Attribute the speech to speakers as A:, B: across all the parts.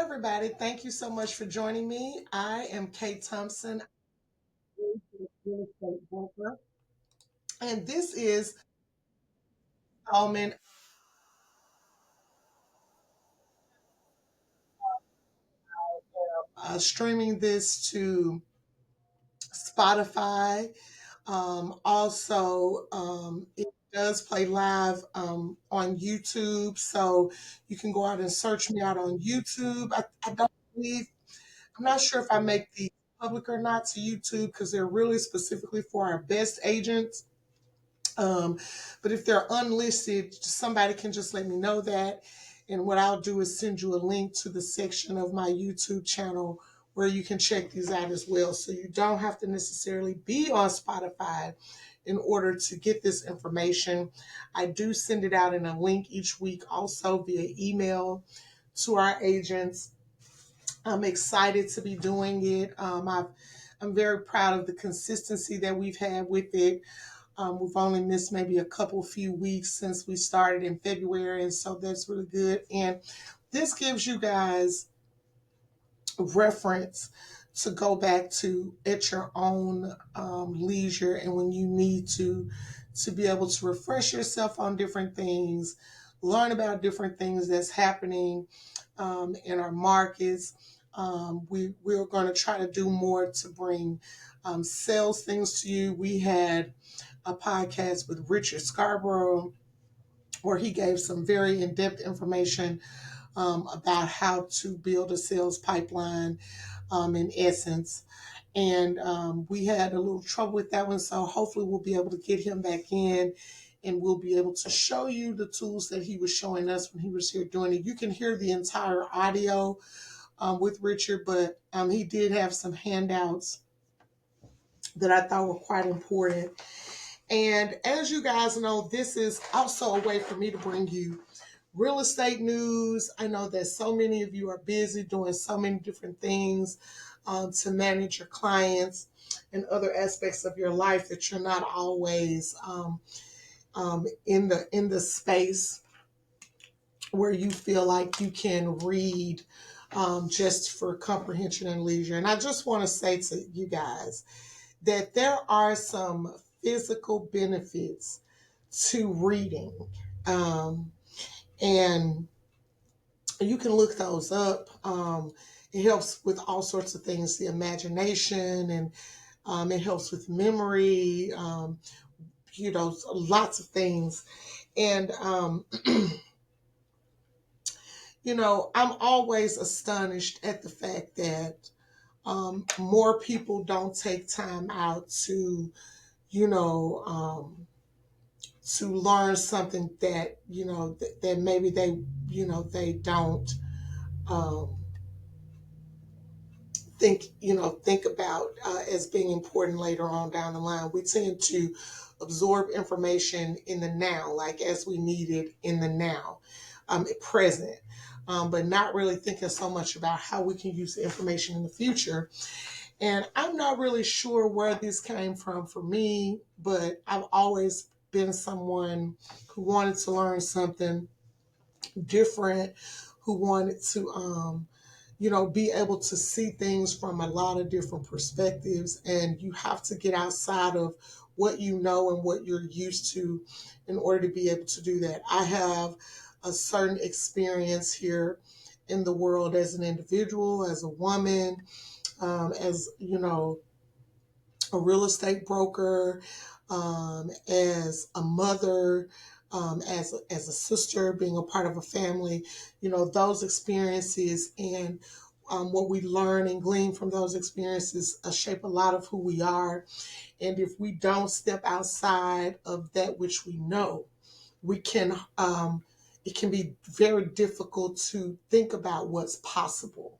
A: everybody. Thank you so much for joining me. I am Kate Thompson, real estate broker, and this is Alman streaming this to Spotify. It does play live on YouTube, so you can go out and search me out on YouTube. I don't believe, I'm not sure if I make the public or not to YouTube because they're really specifically for our best agents. Um, but if they're unlisted, somebody can just let me know that. And what I'll do is send you a link to the section of my YouTube channel where you can check these out as well. So you don't have to necessarily be on Spotify in order to get this information. I do send it out in a link each week, also via email to our agents. I'm excited to be doing it. I'm very proud of the consistency that we've had with it. We've only missed maybe a few weeks since we started in February, and so that's really good. And this gives you guys reference to go back to at your own leisure, and when you need to be able to refresh yourself on different things, learn about different things that's happening in our markets. We're going to try to do more to bring sales things to you. We had a podcast with Richard Scarborough where he gave some very in-depth information about how to build a sales pipeline in essence. And we had a little trouble with that one, so hopefully we'll be able to get him back in and we'll be able to show you the tools that he was showing us when he was here doing it. You can hear the entire audio with Richard, but he did have some handouts that I thought were quite important. And as you guys know, this is also a way for me to bring you real estate news. I know that so many of you are busy doing so many different things to manage your clients and other aspects of your life that you're not always in the space where you feel like you can read just for comprehension and leisure. And I just want to say to you guys that there are some physical benefits to reading. And you can look those up. It helps with all sorts of things, the imagination, and it helps with memory, lots of things. And, I'm always astonished at the fact that more people don't take time out you know, um, to learn something that, that maybe they don't um, think about as being important later on down the line. We tend to absorb information in the now, like as we need it in the now, present, but not really thinking so much about how we can use the information in the future. And I'm not really sure where this came from for me, but I've always been someone who wanted to learn something different, who wanted to be able to see things from a lot of different perspectives. And you have to get outside of what you know and what you're used to in order to be able to do that. I have a certain experience here in the world as an individual, as a woman, as, a real estate broker, as a mother, as a sister, being a part of a family, those experiences and what we learn and glean from those experiences shape a lot of who we are. And if we don't step outside of that which we know, we can, it can be very difficult to think about what's possible.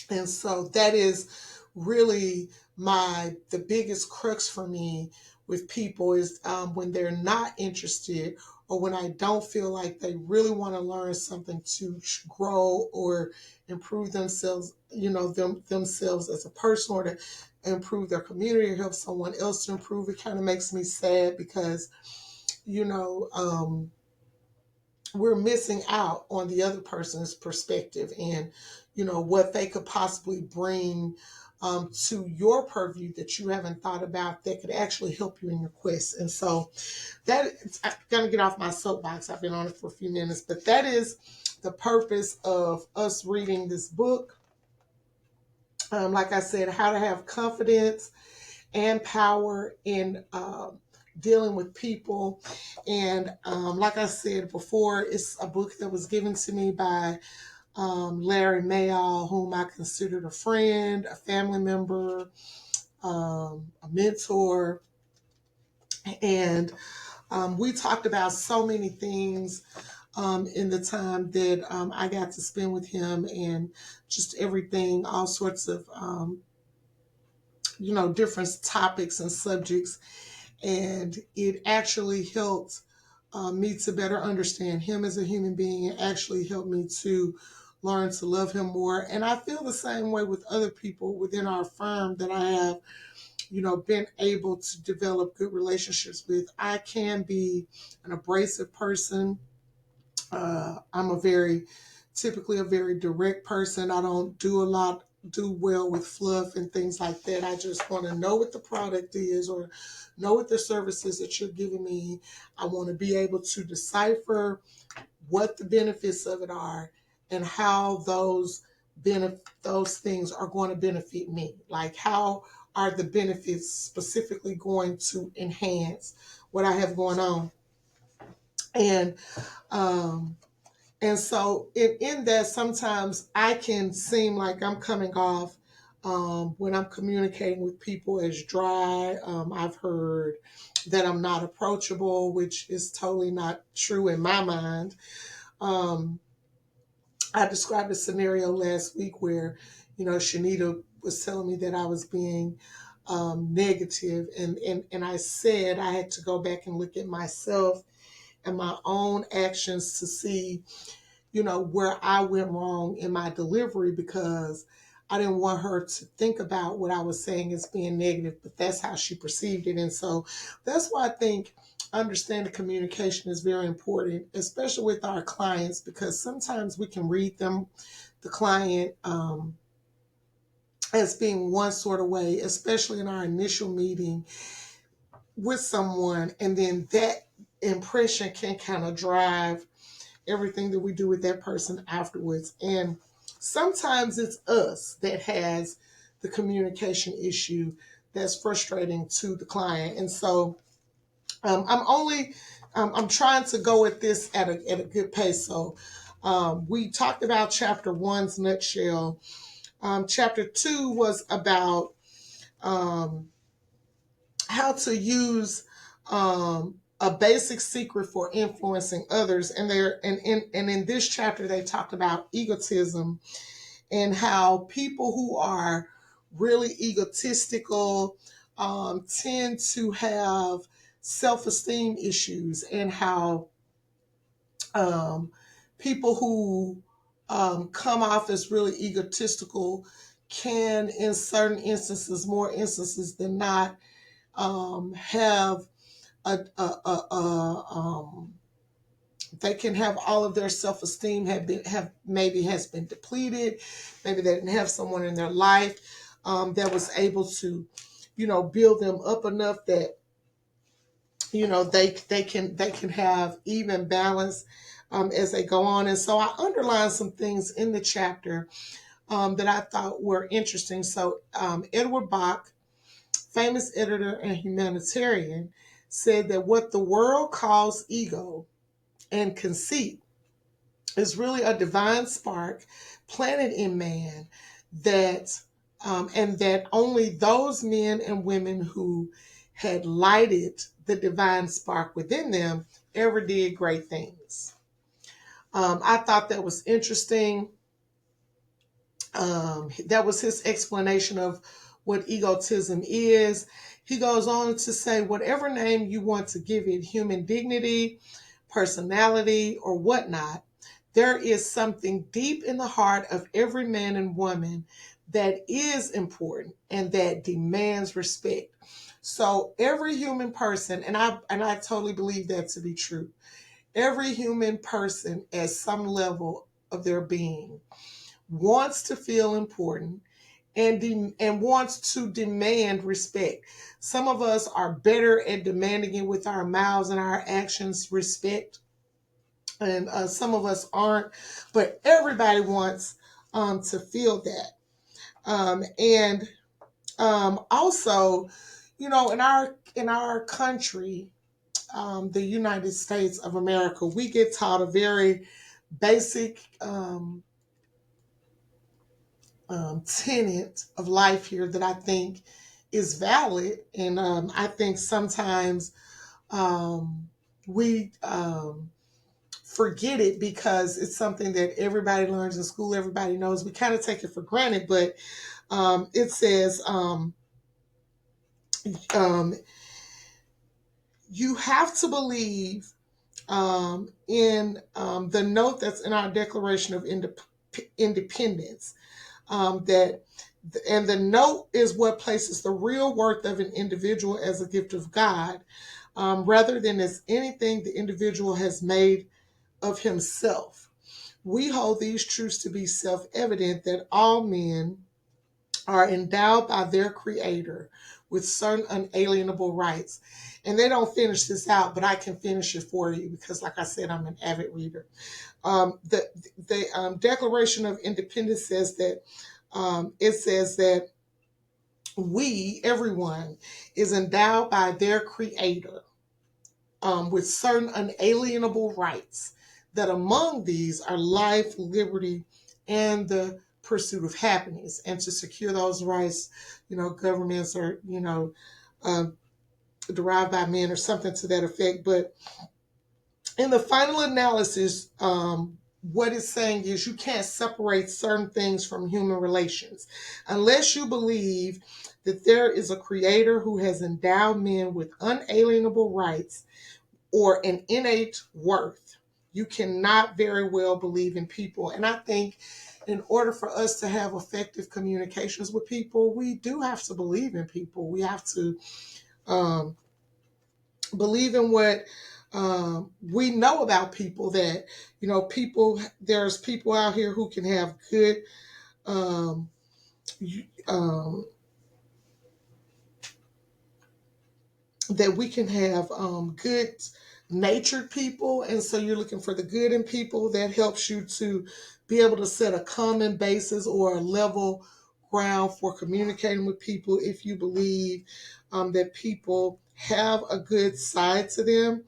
A: And so that is really the biggest crux for me with people is when they're not interested or when I don't feel like they really want to learn something to grow or improve themselves, themselves as a person or to improve their community or help someone else to improve. It kind of makes me sad because, you know, um, we're missing out on the other person's perspective and, what they could possibly bring to your purview that you haven't thought about that could actually help you in your quest. And so I'm going to get off my soapbox. I've been on it for a few minutes, but that is the purpose of us reading this book. Like I said, how to have confidence and power in dealing with people. And like I said before, it's a book that was given to me by Larry Mayall, whom I considered a friend, a family member, a mentor. And we talked about so many things in the time that I got to spend with him, and just everything, all sorts of, different topics and subjects. And it actually helped me to better understand him as a human being. It actually helped me to learn to love him more. And I feel the same way with other people within our firm that I have, been able to develop good relationships with. I can be an abrasive person. I'm typically a very direct person. I don't do well with fluff and things like that. I just want to know what the product is or know what the services that you're giving me. I want to be able to decipher what the benefits of it are and how those things are going to benefit me. Like, how are the benefits specifically going to enhance what I have going on? And um, and so in that, sometimes I can seem like I'm coming off when I'm communicating with people as dry. I've heard that I'm not approachable, which is totally not true in my mind. Um, I described a scenario last week where, Shanita was telling me that I was being negative, and I said I had to go back and look at myself and my own actions to see, where I went wrong in my delivery, because I didn't want her to think about what I was saying as being negative, but that's how she perceived it. And so that's why I think understanding communication is very important, especially with our clients, because sometimes we can read the client, as being one sort of way, especially in our initial meeting with someone. And then that impression can kind of drive everything that we do with that person afterwards. And sometimes it's us that has the communication issue that's frustrating to the client. And so I'm trying to go at this at a good pace. So we talked about chapter one's nutshell. Chapter two was about um, how to use a basic secret for influencing others. And in this chapter they talked about egotism and how people who are really egotistical tend to have self-esteem issues, and how um, people who come off as really egotistical can, in certain instances, more instances than not, have a they can have all of their self-esteem have maybe has been depleted. Maybe they didn't have someone in their life that was able to, build them up enough that, they can have even balance as they go on. And so I underlined some things in the chapter that I thought were interesting. So Edward Bach, famous editor and humanitarian, said that what the world calls ego and conceit is really a divine spark planted in man, that and that only those men and women who had lighted the divine spark within them ever did great things. I thought that was interesting. That was his explanation of what egotism is. He goes on to say, whatever name you want to give it, human dignity, personality, or whatnot, there is something deep in the heart of every man and woman that is important and that demands respect. So every human person, and I totally believe that to be true. Every human person at some level of their being wants to feel important and wants to demand respect. Some of us are better at demanding it with our mouths and our actions, respect, and some of us aren't. But everybody wants to feel that. And Also, in our country, the United States of America, we get taught a very basic tenet of life here that I think is valid, and I think sometimes we forget it because it's something that everybody learns in school, everybody knows. We kind of take it for granted, but it says um, you have to believe in the note that's in our Declaration of Independence, that and the note is what places the real worth of an individual as a gift of God, rather than as anything the individual has made of himself. We hold these truths to be self-evident that all men are endowed by their creator with certain unalienable rights. And they don't finish this out, but I can finish it for you because, like I said, I'm an avid reader. The Declaration of Independence says that it says that everyone, is endowed by their creator with certain unalienable rights, that among these are life, liberty, and the pursuit of happiness. And to secure those rights, governments are, uh, derived by men or something to that effect. But in the final analysis, what it's saying is you can't separate certain things from human relations unless you believe that there is a creator who has endowed men with unalienable rights or an innate worth. You cannot very well believe in people. And I think in order for us to have effective communications with people, we do have to believe in people. We have to um, believe in what we know about people, that, there's people out here who can have good, um, um, that we can have good natured people. And so you're looking for the good in people. That helps you to be able to set a common basis or a level ground for communicating with people if you believe that people have a good side to them.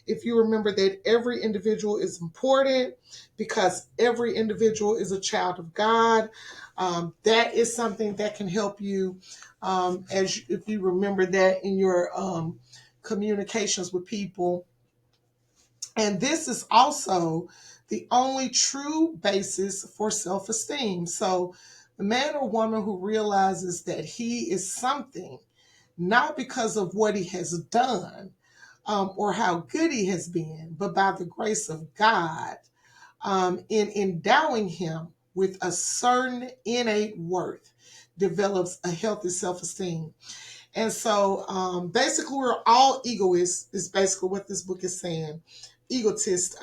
A: If you remember that every individual is important because every individual is a child of God, that is something that can help you, if you remember that in your communications with people. And this is also the only true basis for self-esteem. So the man or woman who realizes that he is something, not because of what he has done, or how good he has been, but by the grace of God, in endowing him with a certain innate worth, develops a healthy self-esteem. And so basically, we're all egoists, is basically what this book is saying. Egotists.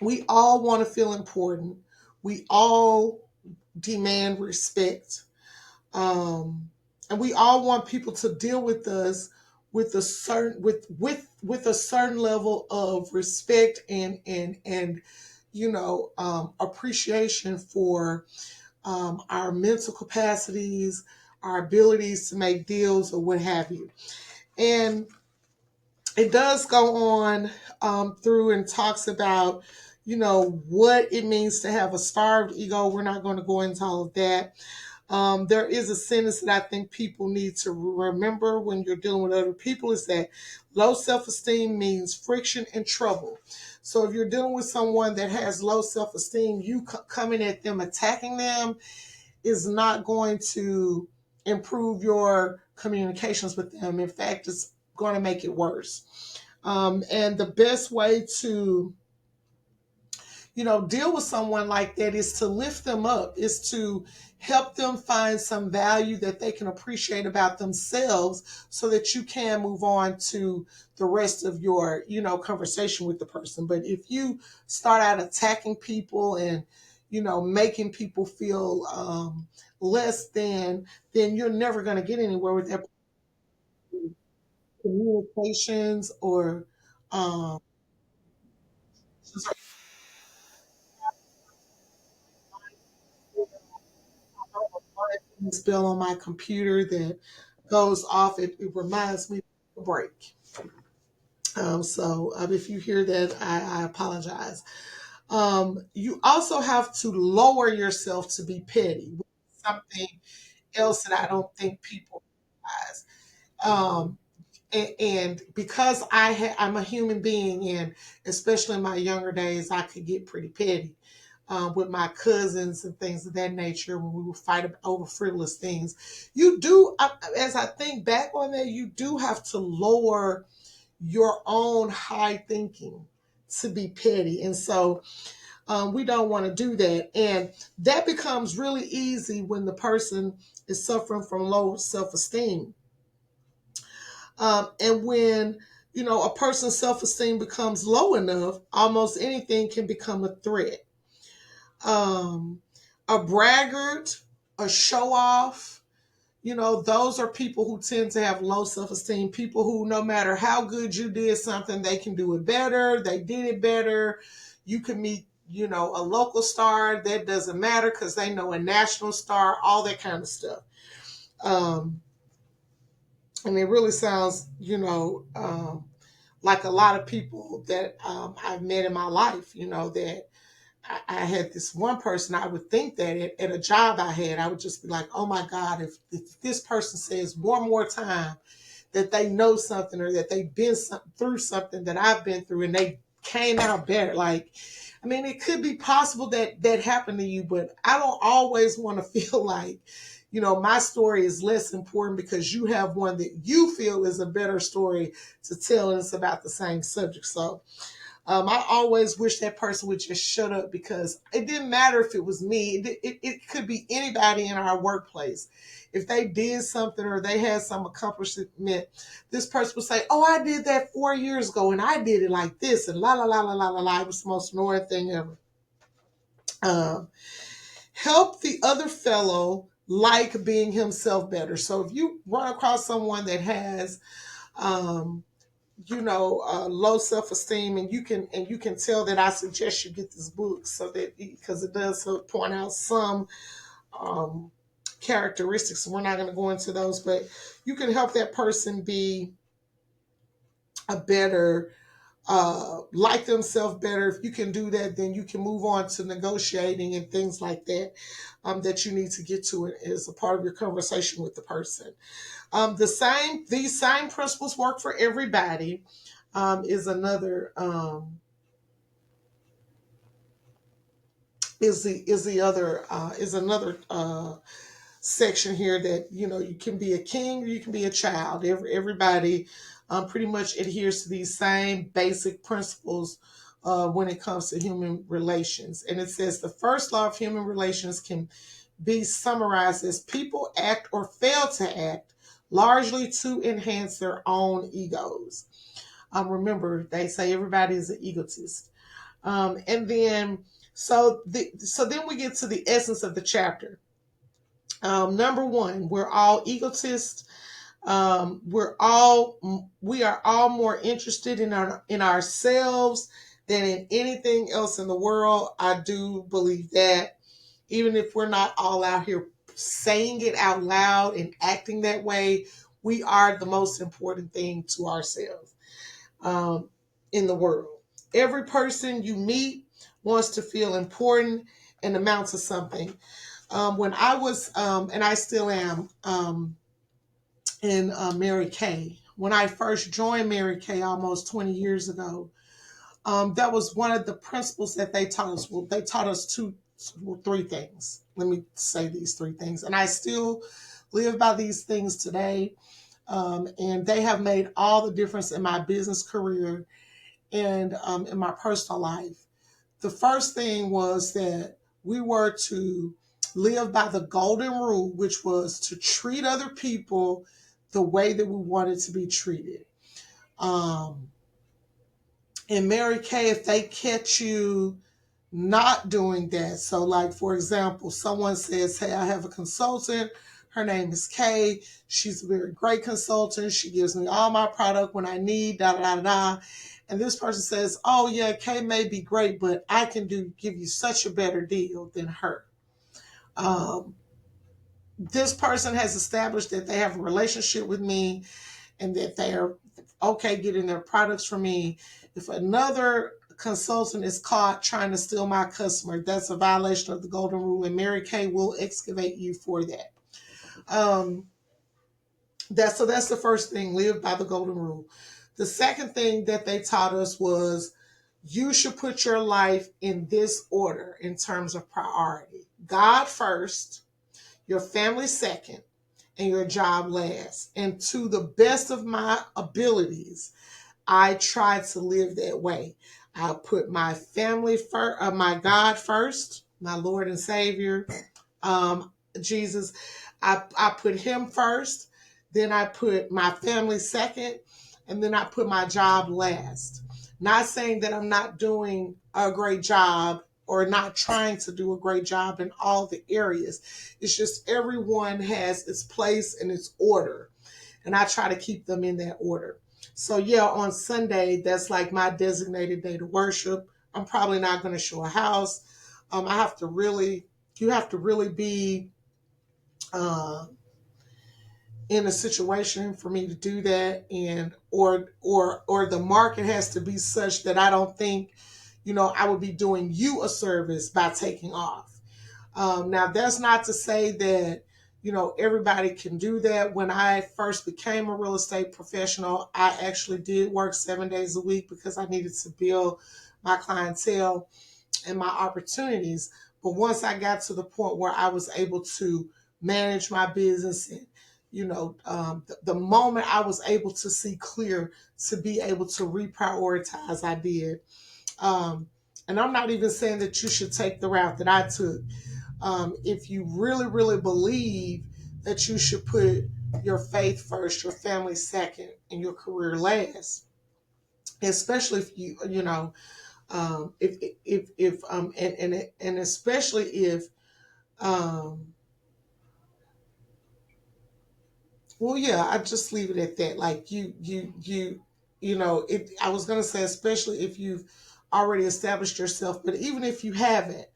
A: We all want to feel important. We all demand respect. And we all want people to deal with us with a certain with a certain level of respect and appreciation for our mental capacities, our abilities to make deals, or what have you. And it does go on through and talks about what it means to have a starved ego. We're not going to go into all of that. There is a sentence that I think people need to remember when you're dealing with other people, is that low self-esteem means friction and trouble. So if you're dealing with someone that has low self-esteem, you coming at them, attacking them, is not going to improve your communications with them. In fact, it's going to make it worse. And the best way to deal with someone like that is to lift them up, is to help them find some value that they can appreciate about themselves so that you can move on to the rest of your, conversation with the person. But if you start out attacking people and, making people feel less than, then you're never going to get anywhere with that communications or um, this bill on my computer that goes off. It reminds me of a break. So if you hear that, I apologize. You also have to lower yourself to be petty, which is something else that I don't think people realize. Um, and because I'm a human being, and especially in my younger days, I could get pretty petty with my cousins and things of that nature when we would fight over frivolous things. You do, as I think back on that, you do have to lower your own high thinking to be petty. And so we don't want to do that. And that becomes really easy when the person is suffering from low self esteem. And when, a person's self esteem becomes low enough, almost anything can become a threat. Um, a braggart, a show off, those are people who tend to have low self esteem. People who, no matter how good you did something, they can do it better. They did it better. You can meet, a local star. That doesn't matter because they know a national star, all that kind of stuff. Um, and it really sounds, like a lot of people that I've met in my life, that I had this one person. I would think that at a job I had, I would just be like, oh my God, if this person says one more time that they know something or that they've been through something that I've been through and they came out better. Like, I mean, it could be possible that that happened to you, but I don't always want to feel like, my story is less important because you have one that you feel is a better story to tell and it's about the same subject. So, I always wish that person would just shut up because it didn't matter if it was me. It could be anybody in our workplace. If they did something or they had some accomplishment, this person would say, oh, I did that 4 years ago and I did it like this and la, la, la, la, la, la, la. It was the most annoying thing ever. Um, Help the other fellow like being himself better. So if you run across someone that has, um, low self-esteem, and you can tell that I suggest you get this book so that because it does point out some um, characteristics. We're not going to go into those, but you can help that person be a better like themselves better. If you can do that, then you can move on to negotiating and things like that that you need to get to it as a part of your conversation with the person. These same principles work for everybody. Is another is the other is another section here that you can be a king or you can be a child. Everybody pretty much adheres to these same basic principles when it comes to human relations. And it says the first law of human relations can be summarized as people act or fail to act largely to enhance their own egos. Remember, they say everybody is an egotist. And then so then we get to the essence of the chapter. Number one, we're all egotists. We are all more interested in ourselves than in anything else in the world. I do believe that, even if we're not all out here saying it out loud and acting that way, we are the most important thing to ourselves um, in the world. Every person you meet wants to feel important and amount to something. When I was, and I still am, in Mary Kay, when I first joined Mary Kay almost 20 years ago, that was one of the principles that they taught us. Well, they taught us three things. Let me say these three things. And I still live by these things today. And they have made all the difference in my business career and in my personal life. The first thing was that we were to live by the golden rule, which was to treat other people the way that we wanted to be treated. Um, and Mary Kay, if they catch you not doing that, so like for example, someone says, "Hey, I have a consultant. Her name is Kay. She's a very great consultant. She gives me all my product when I need, da da da da." And this person says, "Oh yeah, Kay may be great, but I can give you such a better deal than her." Um, this person has established that they have a relationship with me and that they are okay getting their products from me. If another consultant is caught trying to steal my customer, that's a violation of the golden rule, and Mary Kay will excavate you for that. Um, that's the first thing, live by the golden rule. The second thing that they taught us was you should put your life in this order in terms of priority. God first, your family second, and your job last. And to the best of my abilities, I try to live that way. I put my family first, my God first, my Lord and Savior, Jesus. I put him first, then I put my family second, and then I put my job last. Not saying that I'm not doing a great job or not trying to do a great job in all the areas. It's just everyone has its place and its order, and I try to keep them in that order. So yeah, on Sunday, that's like my designated day to worship. I'm probably not going to show a house. I have to really, you have to really be uh, in a situation for me to do that, and or the market has to be such that I don't think, I would be doing you a service by taking off. Now, that's not to say that, everybody can do that. When I first became a real estate professional, I actually did work 7 days a week because I needed to build my clientele and my opportunities. But once I got to the point where I was able to manage my business and, the moment I was able to see clear to be able to reprioritize, I did. Um, and I'm not even saying that you should take the route that I took. If you really, really believe that you should put your faith first, your family second, and your career last, especially if and especially if, um, well, yeah, I just leave it at that. Like I was gonna say, especially if you've already established yourself, but even if you haven't,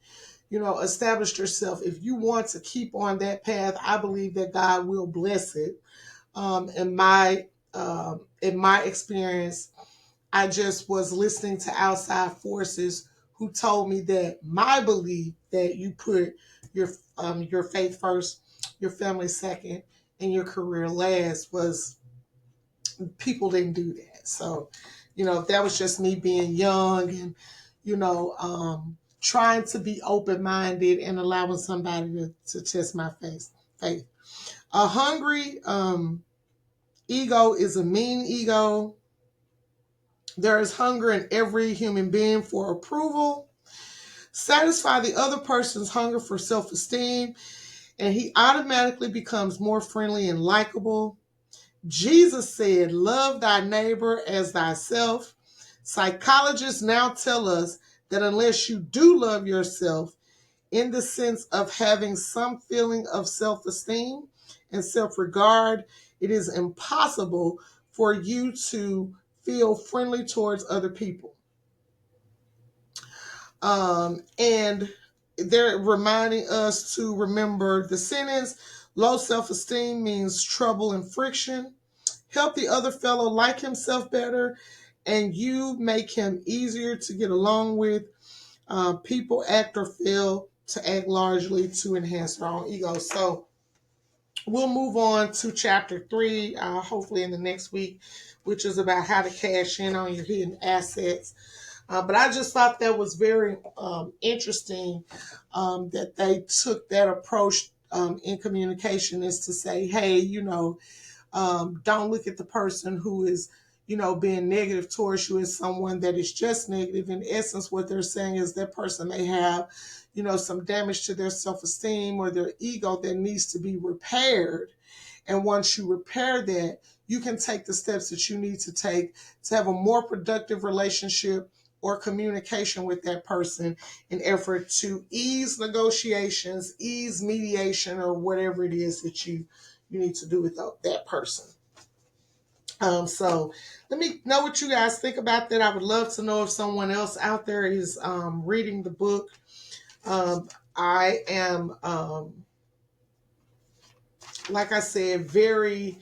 A: established yourself, if you want to keep on that path, I believe that God will bless it. In my experience, I just was listening to outside forces who told me that my belief that you put your faith first, your family second, and your career last was, people didn't do that. So, that was just me being young and, trying to be open minded and allowing somebody to test my faith. A hungry ego is a mean ego. There is hunger in every human being for approval. Satisfy the other person's hunger for self esteem, and he automatically becomes more friendly and likable. Jesus said, "Love thy neighbor as thyself." Psychologists now tell us that unless you do love yourself in the sense of having some feeling of self esteem and self regard, it is impossible for you to feel friendly towards other people. And they're reminding us to remember the sentence: low self esteem means trouble and friction. Help the other fellow like himself better, and you make him easier to get along with. People act or fail to act largely to enhance their own ego. So we'll move on to chapter 3, hopefully in the next week, which is about how to cash in on your hidden assets. But I just thought that was very interesting, that they took that approach in communication, is to say, hey, don't look at the person who is, being negative towards you is someone that is just negative. In essence, what they're saying is that person may have, some damage to their self-esteem or their ego that needs to be repaired. And once you repair that, you can take the steps that you need to take to have a more productive relationship or communication with that person in effort to ease negotiations, ease mediation, or whatever it is that you need to do with that person. So let me know what you guys think about that. I would love to know if someone else out there is reading the book. I am, like I said, very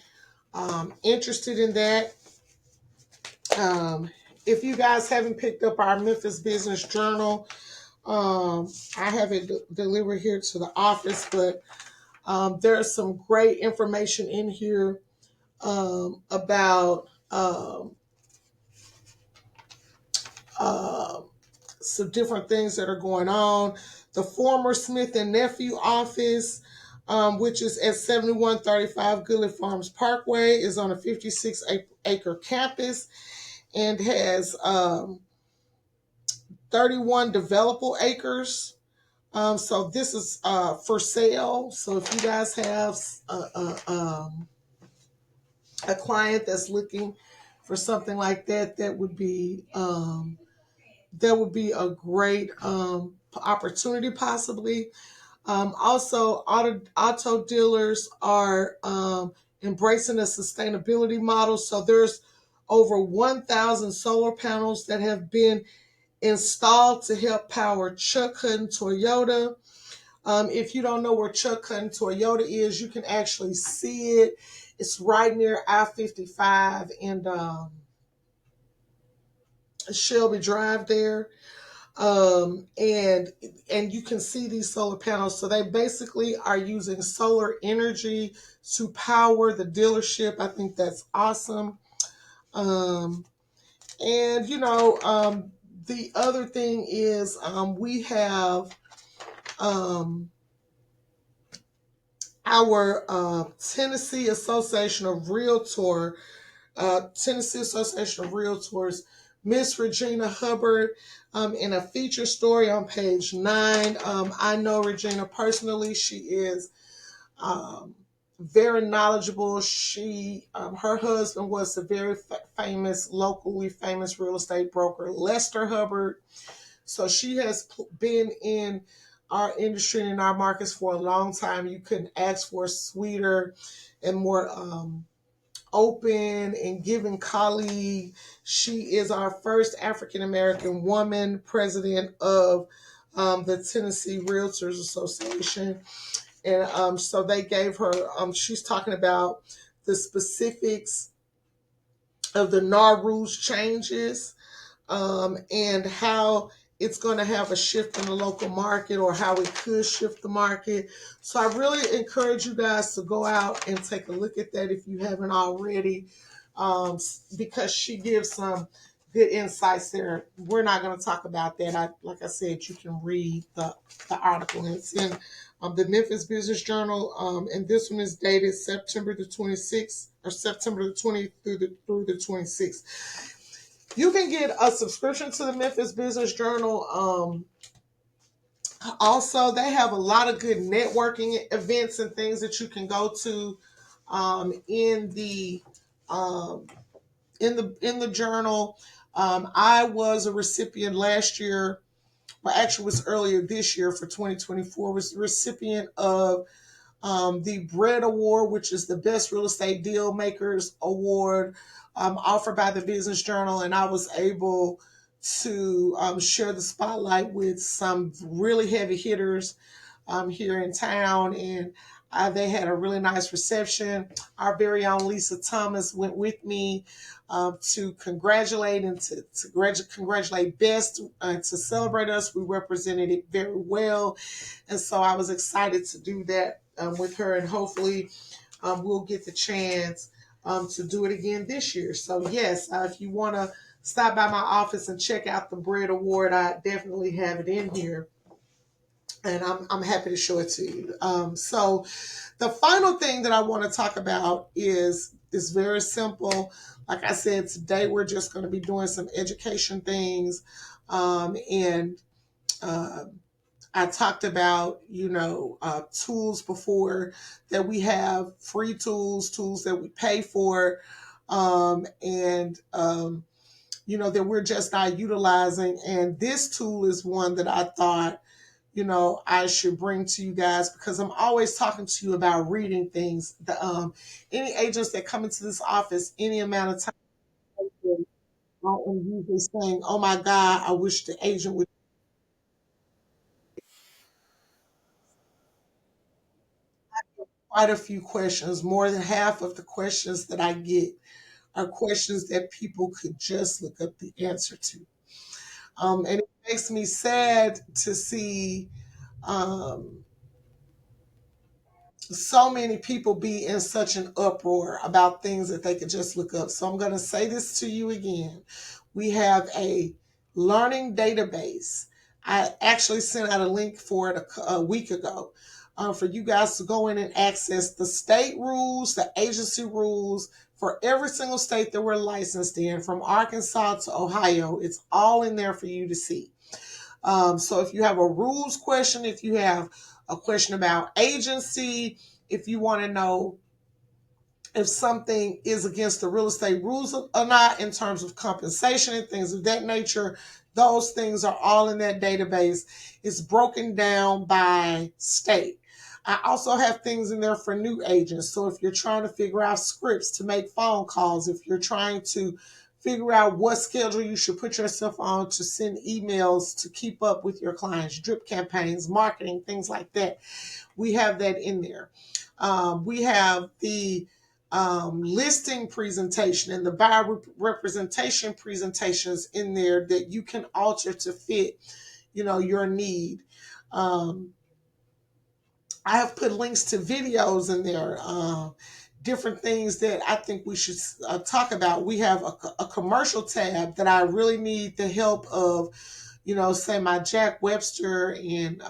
A: interested in that. If you guys haven't picked up our Memphis Business Journal, I have it delivered here to the office, but there's some great information in here about some different things that are going on. The former Smith and Nephew office, which is at 7135 Goodlett Farms Parkway, is on a 56-acre campus and has 31 developable acres. So this is for sale. So if you guys have a client that's looking for something like that, that would be a great opportunity possibly. Also, auto dealers are embracing a sustainability model. So there's over 1,000 solar panels that have been installed to help power Chuck Hutton Toyota. If you don't know where Chuck Hutton Toyota is, you can actually see it. It's right near I-55 and Shelby Drive there. And you can see these solar panels. So they basically are using solar energy to power the dealership. I think that's awesome. And the other thing is we have our Tennessee Association of Realtors, Miss Regina Hubbard, in a feature story on page 9. I know Regina personally. She is very knowledgeable. Her husband was a very locally famous real estate broker, Lester Hubbard. So she has been in our industry and in our markets for a long time. You couldn't ask for a sweeter and more open and giving colleague. She is our first African-American woman president of the Tennessee Realtors Association. And so they gave her, she's talking about the specifics of the NAR rules changes and how it's going to have a shift in the local market, or how it could shift the market. So I really encourage you guys to go out and take a look at that if you haven't already, because she gives some good insights there. We're not going to talk about that. Like I said, you can read the article, and it's in the Memphis Business Journal, and this one is dated September the 26th, or September the 20th through the 26th. You can get a subscription to the Memphis Business Journal. Also, they have a lot of good networking events and things that you can go to in the journal. I was a recipient last year, well, actually, it was earlier this year for 2024. Was the recipient of the BRED Award, which is the Best Real Estate Deal Makers Award, offered by the Business Journal, and I was able to share the spotlight with some really heavy hitters here in town, and they had a really nice reception. Our very own Lisa Thomas went with me to congratulate and to congratulate Best, to celebrate us. We represented it very well, and so I was excited to do that with her, and hopefully we'll get the chance to do it again this year. So yes, if you want to stop by my office and check out the BRED Award, I definitely have it in here, and I'm happy to show it to you. So the final thing that I want to talk about is It's very simple. Like I said, today we're just going to be doing some education things. And uh, I talked about, tools before, that we have free tools, tools that we pay for, and that we're just not utilizing. And this tool is one that I thought, I should bring to you guys, because I'm always talking to you about reading things. Any agents that come into this office, any amount of time, I am usually saying, "Oh my God, I wish the agent would." Quite a few questions. More than half of the questions that I get are questions that people could just look up the answer to. And it makes me sad to see um, so many people be in such an uproar about things that they could just look up. So I'm going to say this to you again. We have a learning database. I actually sent out a link for it a week ago, for you guys to go in and access the state rules, the agency rules for every single state that we're licensed in, from Arkansas to Ohio. It's all in there for you to see. So if you have a rules question, if you have a question about agency, if you want to know if something is against the real estate rules or not in terms of compensation and things of that nature, those things are all in that database. It's broken down by state. I also have things in there for new agents. So if you're trying to figure out scripts to make phone calls, if you're trying to figure out what schedule you should put yourself on to send emails to keep up with your clients, drip campaigns, marketing, things like that, we have that in there. We have the listing presentation and the buyer representation presentations in there that you can alter to fit, your need. Um, I have put links to videos in there, different things that I think we should talk about. We have a commercial tab that I really need the help of, say my Jack Webster and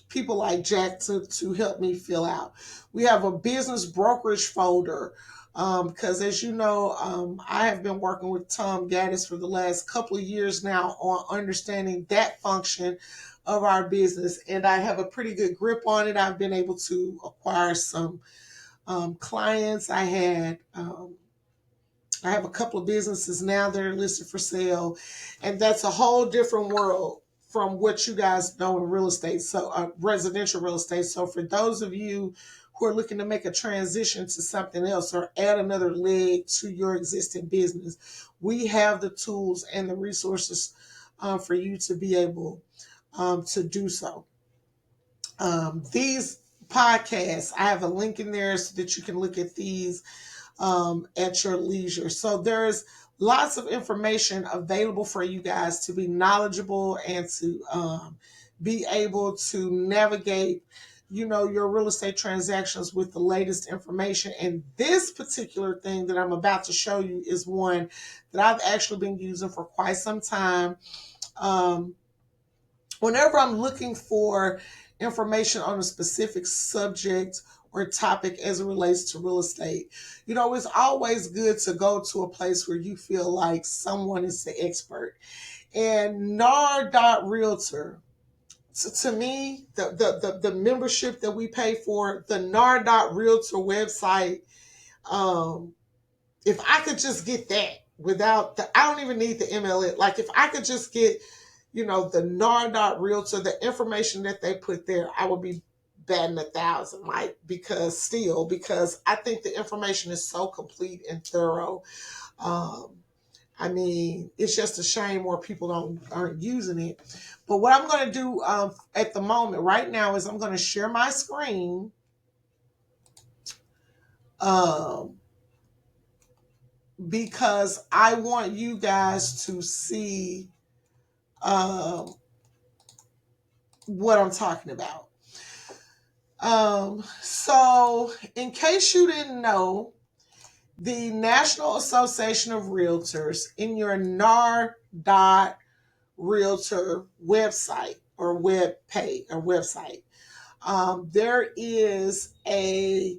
A: people like Jack to help me fill out. We have a business brokerage folder, because as you know, I have been working with Tom Gaddis for the last couple of years now on understanding that function of our business, and I have a pretty good grip on it. I've been able to acquire some clients. I have a couple of businesses now that are listed for sale, and that's a whole different world from what you guys know in real estate, so residential real estate. So for those of you who are looking to make a transition to something else or add another leg to your existing business, we have the tools and the resources for you to be able to do so. These podcasts, I have a link in there so that you can look at these at your leisure. So there's lots of information available for you guys to be knowledgeable and to be able to navigate, your real estate transactions with the latest information. And this particular thing that I'm about to show you is one that I've actually been using for quite some time. Um, Whenever I'm looking for information on a specific subject or topic as it relates to real estate, it's always good to go to a place where you feel like someone is the expert. And NAR Realtor, to me, the membership that we pay for, the NAR Realtor website, um, if I could just get that without I don't even need the MLM. Like if I could just get, the NAR Realtor, the information that they put there, I would be batting 1,000, like, because I think the information is so complete and thorough. Um, I mean, it's just a shame more people aren't using it. But what I'm going to do at the moment, right now, is I'm going to share my screen. Um, because I want you guys to see um, what I'm talking about. So, in case you didn't know, the National Association of Realtors, in your NAR.realtor website or web page or website, there is a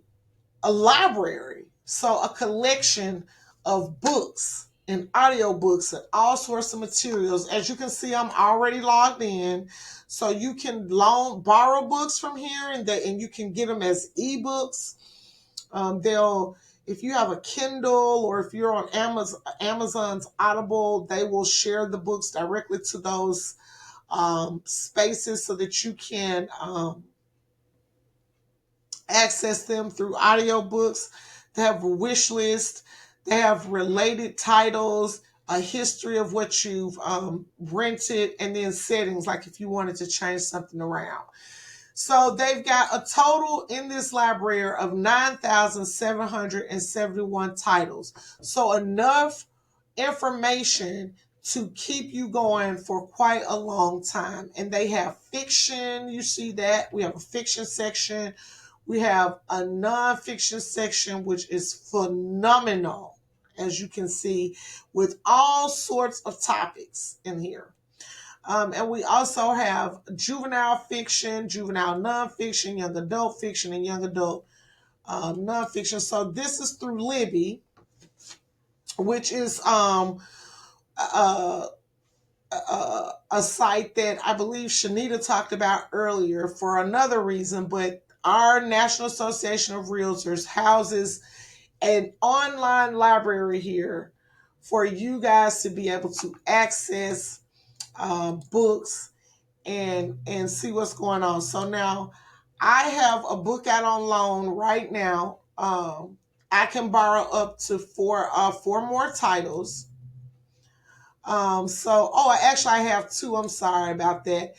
A: a library, so a collection of books and audiobooks and all sorts of materials. As you can see, I'm already logged in, so you can borrow books from here, and you can get them as ebooks. They'll If you have a Kindle or if you're on Amazon's Audible, they will share the books directly to those spaces so that you can access them through audiobooks. They have a wish list. They have related titles, a history of what you've rented, and then settings, like if you wanted to change something around. So they've got a total in this library of 9,771 titles. So enough information to keep you going for quite a long time. And they have fiction. You see that. We have a fiction section. We have a nonfiction section, which is phenomenal, as you can see, with all sorts of topics in here. And we also have juvenile fiction, juvenile nonfiction, young adult fiction, and young adult nonfiction. So this is through Libby, which is a, a site that I believe Shanita talked about earlier for another reason, but our National Association of Realtors houses an online library here for you guys to be able to access books and see what's going on. So now I have a book out on loan right now. I can borrow up to four more titles. I have two. I'm sorry about that.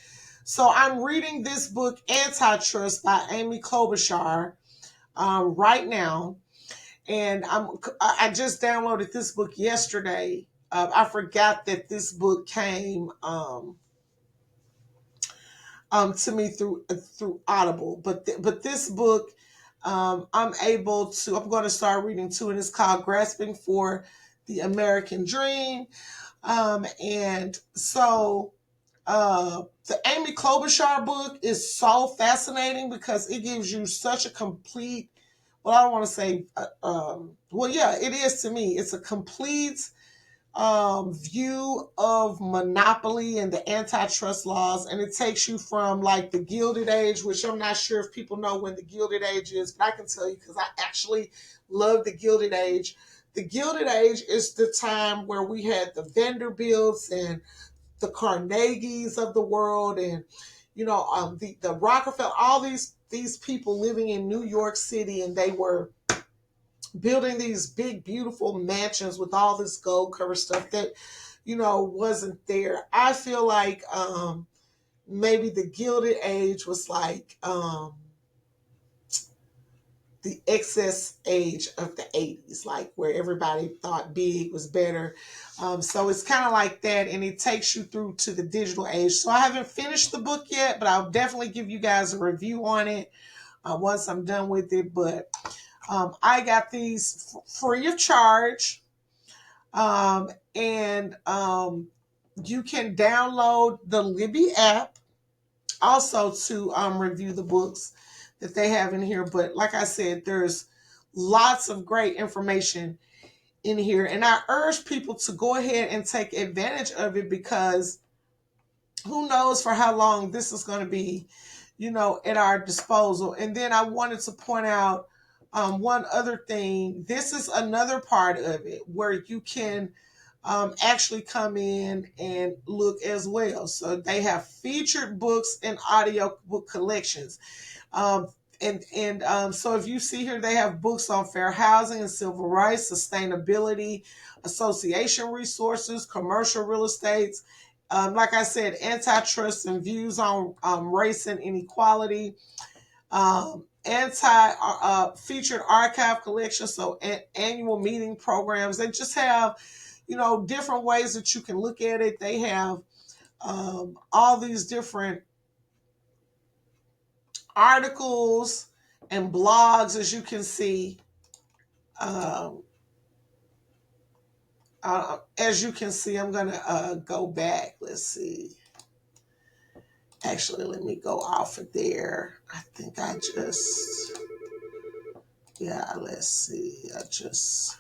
A: So I'm reading this book, Antitrust by Amy Klobuchar, right now, and I just downloaded this book yesterday. I forgot that this book came to me through Audible, but this book I'm going to start reading too, and it's called Grasping for the American Dream. And so the Amy Klobuchar book is so fascinating because it gives you such a complete, well, I don't want to say, well, yeah, it is to me. It's a complete view of monopoly and the antitrust laws, and it takes you from like the Gilded Age, which I'm not sure if people know when the Gilded Age is, but I can tell you because I actually love the Gilded Age. The Gilded Age is the time where we had the Vanderbilts and the Carnegies of the world, and the Rockefeller, all these people living in New York City, and they were building these big, beautiful mansions with all this gold cover stuff that, wasn't there. I feel like maybe the Gilded Age was like the excess age of the 80s, like where everybody thought big was better. So it's kind of like that, and it takes you through to the digital age. So I haven't finished the book yet, but I'll definitely give you guys a review on it once I'm done with it. But I got these free of charge, and you can download the Libby app also to review the books that they have in here. But like I said, there's lots of great information in here, and I urge people to go ahead and take advantage of it because who knows for how long this is going to be, at our disposal. And then I wanted to point out one other thing. This is another part of it where you can actually come in and look as well. So they have featured books and audio book collections. So if you see here, they have books on fair housing and civil rights, sustainability, association resources, commercial real estate. Like I said, antitrust and views on race and inequality. Featured archive collection, so annual meeting programs. They just have, different ways that you can look at it. They have all these different articles and blogs, as you can see. Um, I'm going to go back. Let's see. Actually, let me go off of there. I think I just Yeah, let's see. I just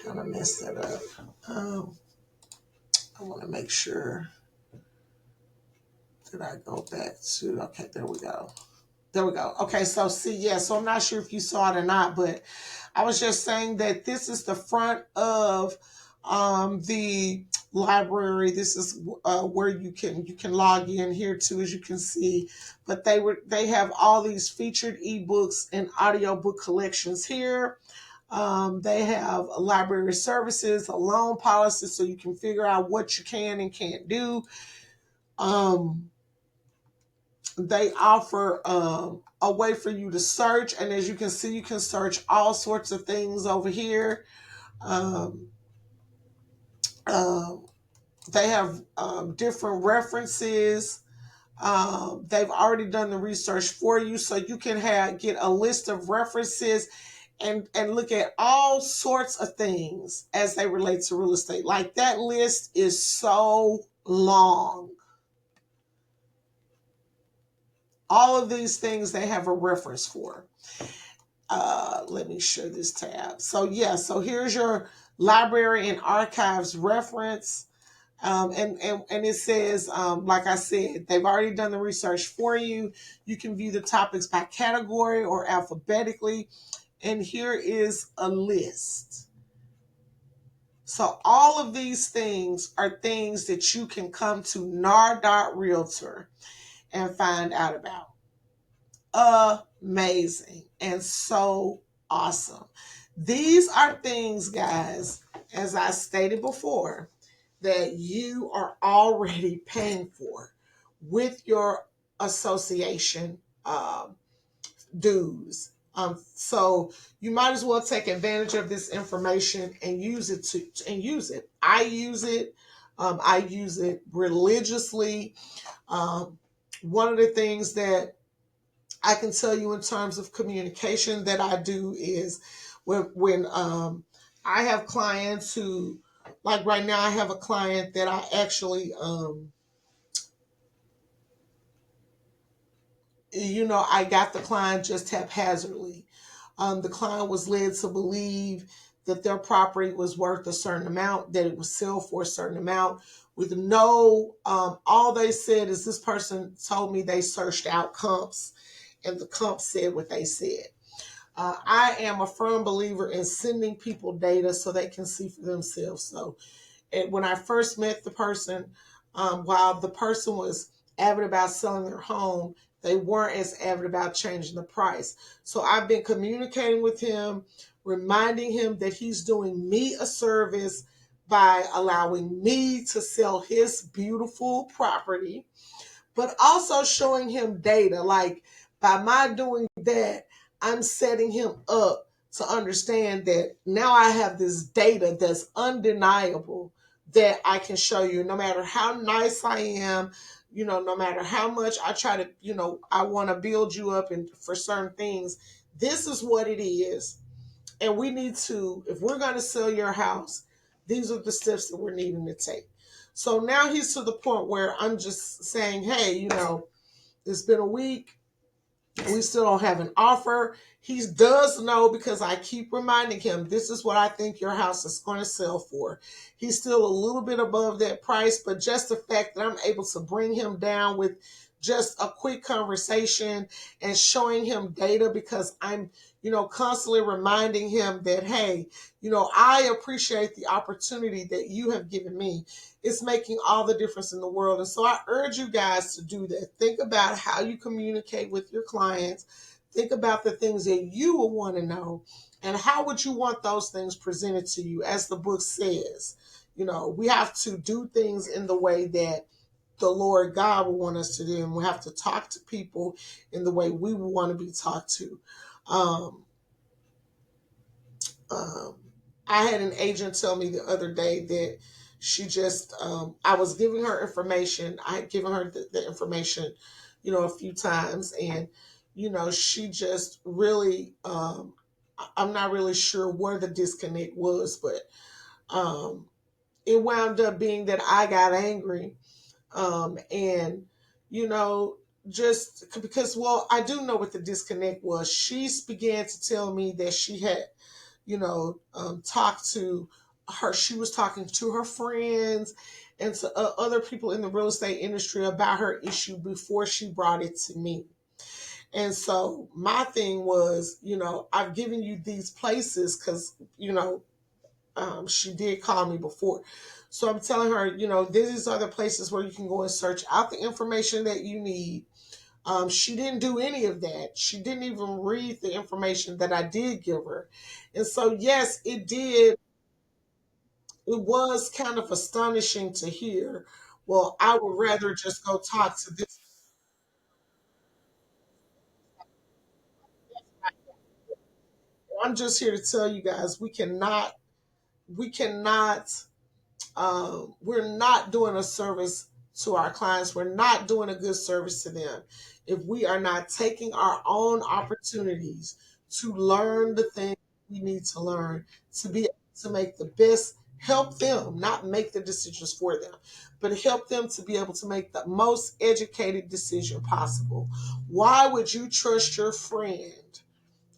A: kind of messed that up. I want to make sure that I go back to, okay, there we go. There we go. Okay, so see, yeah, so I'm not sure if you saw it or not, but I was just saying that this is the front of the library. This is where you can log in here too, as you can see. But they have all these featured ebooks and audiobook collections here. They have a library services, a loan policy, so you can figure out what you can and can't do. They offer a way for you to search, and as you can see, you can search all sorts of things over here. Um, um, they have different references. They've already done the research for you, so you can get a list of references and look at all sorts of things as they relate to real estate. Like, that list is so long. All of these things they have a reference for. Let me show this tab. So yeah, so here's your library and archives reference. And it says, like I said, they've already done the research for you. You can view the topics by category or alphabetically. And here is a list. So all of these things are things that you can come to NAR.Realtor and find out about. Amazing and so awesome. These are things, guys, as I stated before, that you are already paying for with your association dues. So you might as well take advantage of this information and use it. I use it. I use it religiously. One of the things that I can tell you in terms of communication that I do is when I have clients who, like right now, I have a client that I actually, I got the client just haphazardly. The client was led to believe that their property was worth a certain amount, that it would sell for a certain amount, with no, all they said is this person told me they searched out comps and the comps said what they said. I am a firm believer in sending people data so they can see for themselves. So, and when I first met the person, while the person was avid about selling their home, they weren't as avid about changing the price. So I've been communicating with him, reminding him that he's doing me a service by allowing me to sell his beautiful property, but also showing him data. Like, by my doing that, I'm setting him up to understand that now I have this data that's undeniable that I can show you. No matter how nice I am, no matter how much I try to, I want to build you up and for certain things, this is what it is. And we need to, if we're going to sell your house, these are the steps that we're needing to take. So now he's to the point where I'm just saying, hey, it's been a week. We still don't have an offer. He does know, because I keep reminding him, this is what I think your house is going to sell for. He's still a little bit above that price, but just the fact that I'm able to bring him down with just a quick conversation and showing him data, because I'm, constantly reminding him that, hey, I appreciate the opportunity that you have given me. It's making all the difference in the world. And so I urge you guys to do that. Think about how you communicate with your clients. Think about the things that you will want to know, and how would you want those things presented to you. As the book says, we have to do things in the way that the Lord God will want us to do, and we have to talk to people in the way we will want to be talked to. Um, um, I had an agent tell me the other day that she just, I was giving her information. I had given her the information, a few times, and, she just really, I'm not really sure where the disconnect was, but it wound up being that I got angry. And, you know, just because, well, I do know what the disconnect was. She began to tell me that she had, talked to her. She was talking to her friends and to other people in the real estate industry about her issue before she brought it to me. And so my thing was, I've given you these places because, she did call me before. So I'm telling her, these are the places where you can go and search out the information that you need. She didn't do any of that. She didn't even read the information that I did give her. And so, yes, it did. It was kind of astonishing to hear. Well, I would rather just go talk to this. I'm just here to tell you guys we cannot we're not doing a service to our clients. We're not doing a good service to them if we are not taking our own opportunities to learn the things we need to learn to be able to make the best, help them, not make the decisions for them, but help them to be able to make the most educated decision possible. Why would you trust your friend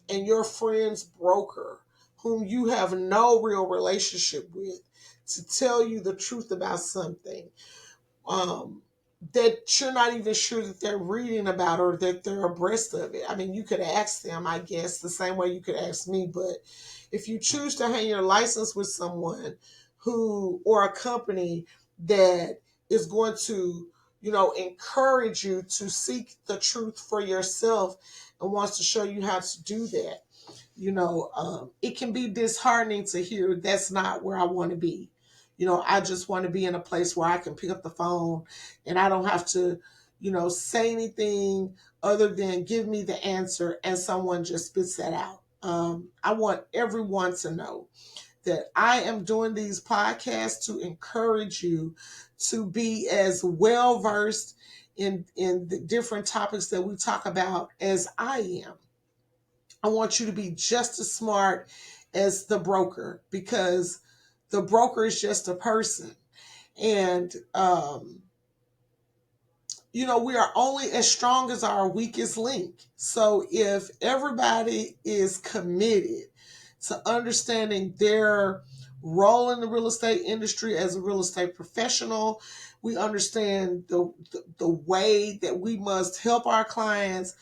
A: and your friend's broker, whom you have no real relationship with, to tell you the truth about something um, that you're not even sure that they're reading about or that they're abreast of it? I mean, you could ask them, I guess, the same way you could ask me, but if you choose to hang your license with someone who, or a company that is going to, encourage you to seek the truth for yourself and wants to show you how to do that, it can be disheartening to hear that's not where I want to be. I just want to be in a place where I can pick up the phone and I don't have to, say anything other than give me the answer and someone just spits that out. I want everyone to know that I am doing these podcasts to encourage you to be as well versed in the different topics that we talk about as I am. I want you to be just as smart as the broker, because the broker is just a person. And, we are only as strong as our weakest link. So if everybody is committed to understanding their role in the real estate industry as a real estate professional, we understand the way that we must help our clients.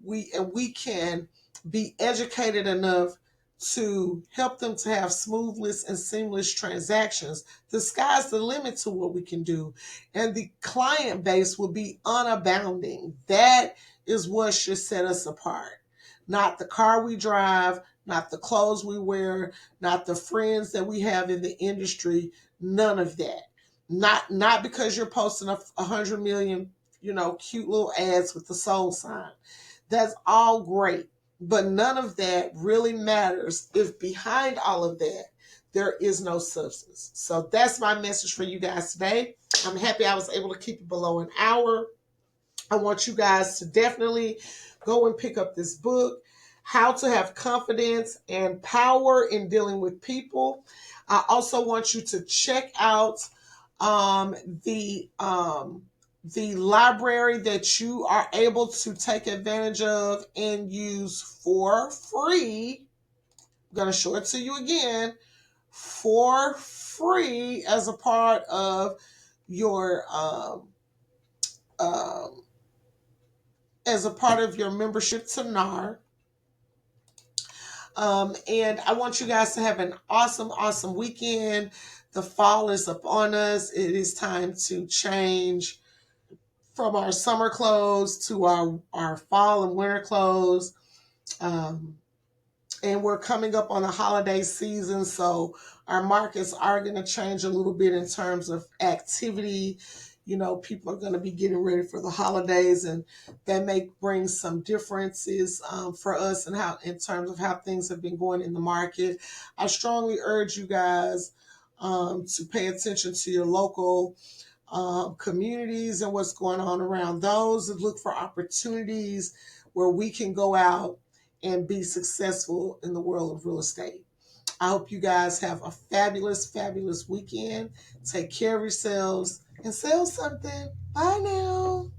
A: We can be educated enough to help them to have smoothness and seamless transactions. The sky's the limit to what we can do, and the client base will be unabounding. That is what should set us apart. Not the car we drive, not the clothes we wear, not the friends that we have in the industry, none of that. Not because you're posting 100 million, cute little ads with the soul sign. That's all great, but none of that really matters if behind all of that there is no substance. So that's my message for you guys today. I'm happy I was able to keep it below an hour. I want you guys to definitely go and pick up this book, How to Have Confidence and Power in Dealing with People. I also want you to check out um, the um, the library that you are able to take advantage of and use for free. I'm going to show it to you again, for free, as a part of your um, membership to NAR. And I want you guys to have an awesome, awesome weekend. The fall is upon us. It is time to change from our summer clothes to our fall and winter clothes. Um, and we're coming up on the holiday season, so our markets are going to change a little bit in terms of activity. People are going to be getting ready for the holidays, and that may bring some differences for us and how, in terms of how things have been going in the market. I strongly urge you guys to pay attention to your local communities and what's going on around those, and look for opportunities where we can go out and be successful in the world of real estate. I hope you guys have a fabulous, fabulous weekend. Take care of yourselves and sell something. Bye now.